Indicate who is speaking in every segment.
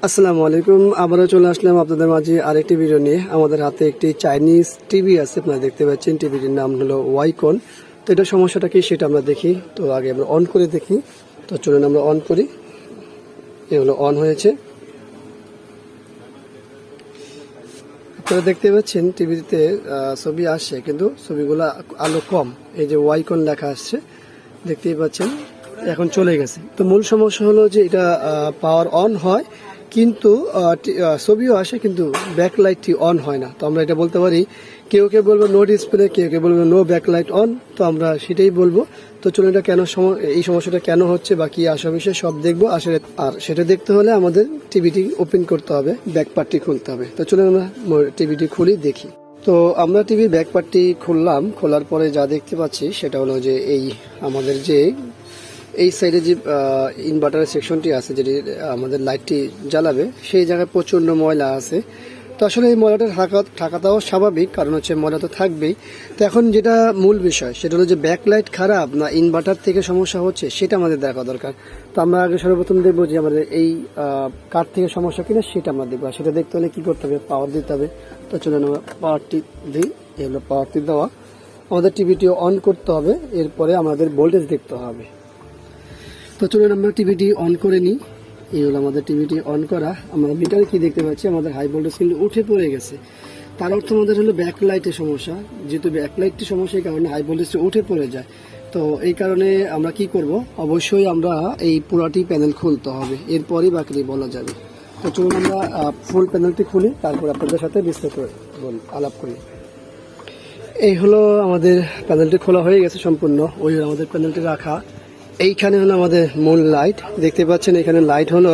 Speaker 1: আসসালামু আলাইকুম। আবারও চলে আসলাম আপনাদের মাঝে আরেকটি ভিডিও নিয়ে। আমাদের হাতে একটি চাইনিজ টিভি আছে, আপনারা দেখতে পাচ্ছেন। টিভিটির নাম হলো ওয়াইকন। তো এটা সমস্যাটা কি সেটা আমরা দেখি। তো আগে আমরা অন করে দেখি। তো চলুন আমরা অন করি। এ হলো অন হয়েছে। আপনারা দেখতে পাচ্ছেন টিভিতে ছবি আসছে, কিন্তু ছবিগুলো আলো কম। এই যে ওয়াইকন লেখা আসছে, দেখতেই পাচ্ছেন, এখন চলে গেছে। তো মূল সমস্যা হলো যে এটা পাওয়ার অন হয়, কিন্তু ছবিও আসে, কিন্তু ব্যাকলাইটটি অন হয় না। তো আমরা এটা বলতে পারি, কেউ কেউ বলবো নো ডিসপ্লে, কেউ কেউ বলবো নো ব্যাকলাইট অন। তো আমরা সেটাই বলবো। তো চলুন এটা কেন এই সমস্যাটা কেন হচ্ছে বা কি আসা বিষয়ে সব দেখবো। আসলে আর সেটা দেখতে হলে আমাদের টিভিটি ওপেন করতে হবে, ব্যাক পার্টটি খুলতে হবে। তো চলুন আমরা টিভিটি খুলি দেখি। তো আমরা টিভির ব্যাক পার্টটি খুললাম। খোলার পরে যা দেখতে পাচ্ছি সেটা হলো যে এই আমাদের যে এই সাইডে যে ইনভার্টারের সেকশনটি আছে, যেটি আমাদের লাইটটি জ্বালাবে, সেই জায়গায় প্রচণ্ড ময়লা আছে। তো আসলে এই ময়লাটা থাকাটাও স্বাভাবিক, কারণ হচ্ছে ময়লা তো থাকবেই। তো এখন যেটা মূল বিষয় সেটা হলো যে ব্যাকলাইট খারাপ না ইনভার্টার থেকে সমস্যা হচ্ছে, সেটা আমাদের দেখা দরকার। তো আমরা আগে সর্বপ্রথম দেখবো যে আমাদের এই কাঠ থেকে সমস্যা কিনা, সেটা আমরা দেখবো। সেটা দেখতে হলে কি করতে হবে, পাওয়ার দিতে হবে। তো চলুন আমরা পাওয়ারটি দিই। এগুলো পাওয়ারটি দেওয়া, আমাদের টিভিটিও অন করতে হবে। এরপরে আমাদের ভোল্টেজ দেখতে হবে। তো চলুন আমরা টিভিটি অন করে নিই। এই হলো আমাদের টিভিটি অন করা। আমরা মিটারে কি দেখতে পাচ্ছি, আমাদের হাই ভোল্টেজ কিন্তু উঠে পড়ে গেছে। তার অর্থ আমাদের হলো ব্যাকলাইটের সমস্যা। যেহেতু ব্যাকলাইটটি সমস্যার কারণে হাই ভোল্টেজটা উঠে পড়ে যায়। তো এই কারণে আমরা কি করব, অবশ্যই আমরা এই পুরাটি প্যানেল খুলতে হবে, এরপরই বাকি বলা যাবে। তো চলুন আমরা ফুল প্যানেলটি খুলি, তারপর আপনাদের সাথে বিস্তারিত আলাপ করি। এই হলো আমাদের প্যানেলটি খোলা হয়ে গেছে সম্পূর্ণ। ওই আমাদের প্যানেলটি রাখা। এইখানে হলো আমাদের মূল লাইট, দেখতে পাচ্ছেন। এখানে লাইট হলো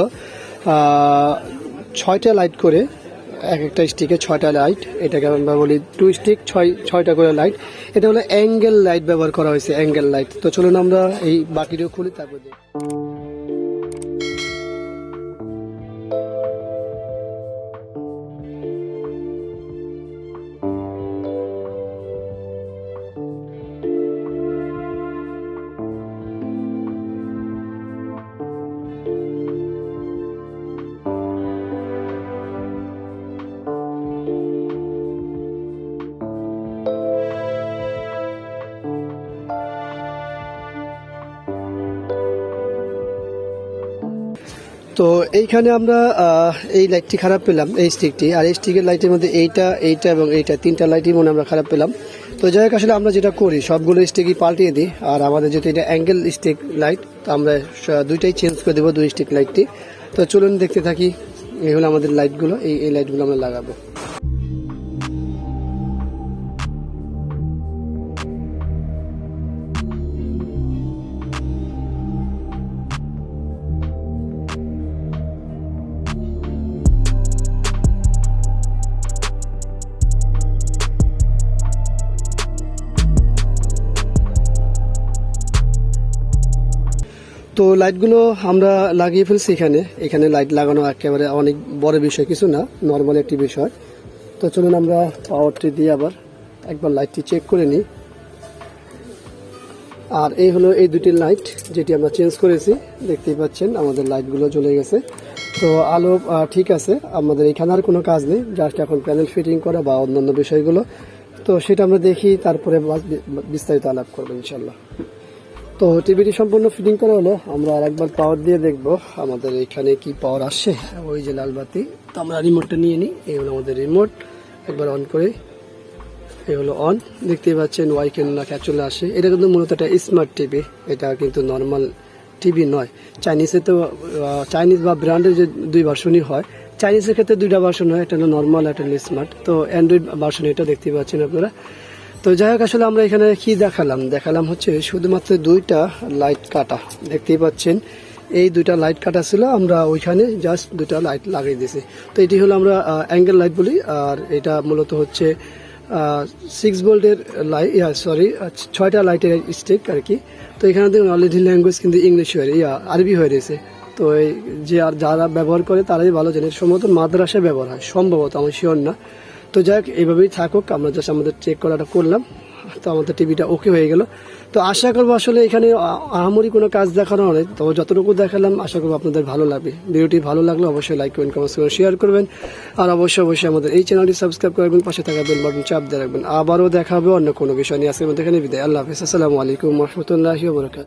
Speaker 1: 6টা লাইট করে, এক একটা স্টিকে 6টা লাইট। এটাকে আমরা বলি 2 স্টিক, 6টা করে লাইট। এটা হলো অ্যাঙ্গেল লাইট ব্যবহার করা হয়েছে, অ্যাঙ্গেল লাইট। তো চলুন আমরা এই বাকিটিও খুলি, তারপর দেখি। তো এইখানে আমরা এই লাইটটি খারাপ পেলাম, এই স্টিকটি। আর এই স্টিকের লাইটের মধ্যে এইটা এবং এইটা, 3টা লাইটই মনে আমরা খারাপ পেলাম। তো যাই হোক, আসলে আমরা যেটা করি সবগুলো স্টিকই পাল্টিয়ে দিই। আর আমাদের যেহেতু এটা অ্যাঙ্গেল স্টিক লাইট, তো আমরা 2টাই চেঞ্জ করে দেবো, 2 স্টিক লাইটটি। তো চলুন দেখতে থাকি। এই হলো আমাদের লাইটগুলো, এই লাইটগুলো আমরা লাগাবো। তো লাইটগুলো আমরা লাগিয়ে ফেলছি। এখানে লাইট লাগানো একেবারে অনেক বড় বিষয় কিছু না, নর্মাল একটি বিষয়। তো চলুন আমরা পাওয়ারটি দিয়ে আবার একবার লাইটটি চেক করে নিই। আর এই হলো এই 2টি লাইট যেটি আমরা চেঞ্জ করেছি। দেখতেই পাচ্ছেন আমাদের লাইটগুলো জ্বলে গেছে। তো আলো ঠিক আছে, আমাদের এখানে আর কোনো কাজ নেই, জাস্ট এখন প্যানেল ফিটিং করা বা অন্যান্য বিষয়গুলো। তো সেটা আমরা দেখি, তারপরে বিস্তারিত আলাপ করবো ইনশাল্লাহ। তো টিভিটি সম্পূর্ণ ফিটিং করা হলো। আমরা আর একবার পাওয়ার দিয়ে দেখব আমাদের এখানে কি পাওয়ার আসছে। ওই যে লাল বাতি। তো আমরা রিমোটটা নিয়ে নিই। এই হলো আমাদের রিমোট। একবার অন করে, এই হলো অন। দেখতেই পাচ্ছেন ওয়াইকন লেখা চলে আসে। এটা কিন্তু মূলত একটা স্মার্ট টিভি, এটা কিন্তু নর্মাল টিভি নয়। চাইনিজ বা ব্র্যান্ডের যে 2 ভার্সনই হয়। চাইনিজের ক্ষেত্রে 2টা ভার্সন হয়, একটা হলো নর্মাল, একটা হলো স্মার্ট। তো অ্যান্ড্রয়েড ভার্সন এটা দেখতে পাচ্ছেন আপনারা। তো যাই হোক, আসলে আমরা এখানে কি দেখালাম হচ্ছে শুধুমাত্র 2টা লাইট কাটা। দেখতেই পাচ্ছেন এই 2টা লাইট কাটা ছিল, আমরা ওইখানে জাস্ট 2টা লাইট লাগিয়ে দিয়েছি। তো এটি হলো আমরা অ্যাঙ্গেল লাইট বলি। আর এটা মূলত হচ্ছে 6 ভোল্টের লাইট, 6টা লাইটের স্টিক আর কি। তো এখানে দেখুন অলরেডি ল্যাঙ্গুয়েজ কিন্তু ইংলিশ আরবি হয়ে রয়েছে। তো এই যে আর যারা ব্যবহার করে তারাই ভালো জানে, সম্ভবত মাদ্রাসায় ব্যবহার হয়, সম্ভবত, আমি শিওর না। তো যাই হোক, এইভাবেই থাকুক। আমরা জাস্ট আমাদের চেক করাটা করলাম। তো আমাদের টিভিটা ওকে হয়ে গেল। তো আশা করবো আসলে এখানে আহামরি কোনো কাজ দেখানো নেই, তবে যতটুকু দেখালাম আশা করবো আপনাদের ভালো লাগবে। ভিডিওটি ভালো লাগলে অবশ্যই লাইক করবেন, কমেন্টস করবেন, শেয়ার করবেন, আর অবশ্যই আমাদের এই চ্যানেলটি সাবস্ক্রাইব করবেন, পাশে থাকা বেল বাটন চাপ দিয়ে রাখবেন। আবারও দেখা হবে অন্য কোনো বিষয় নিয়ে। আজকের মধ্যে এখানে বিদায়। আল্লাহ হাফেজ। আসসালামু আলাইকুম ওয়া রাহমাতুল্লাহি ওয়া বারাকাতুহু।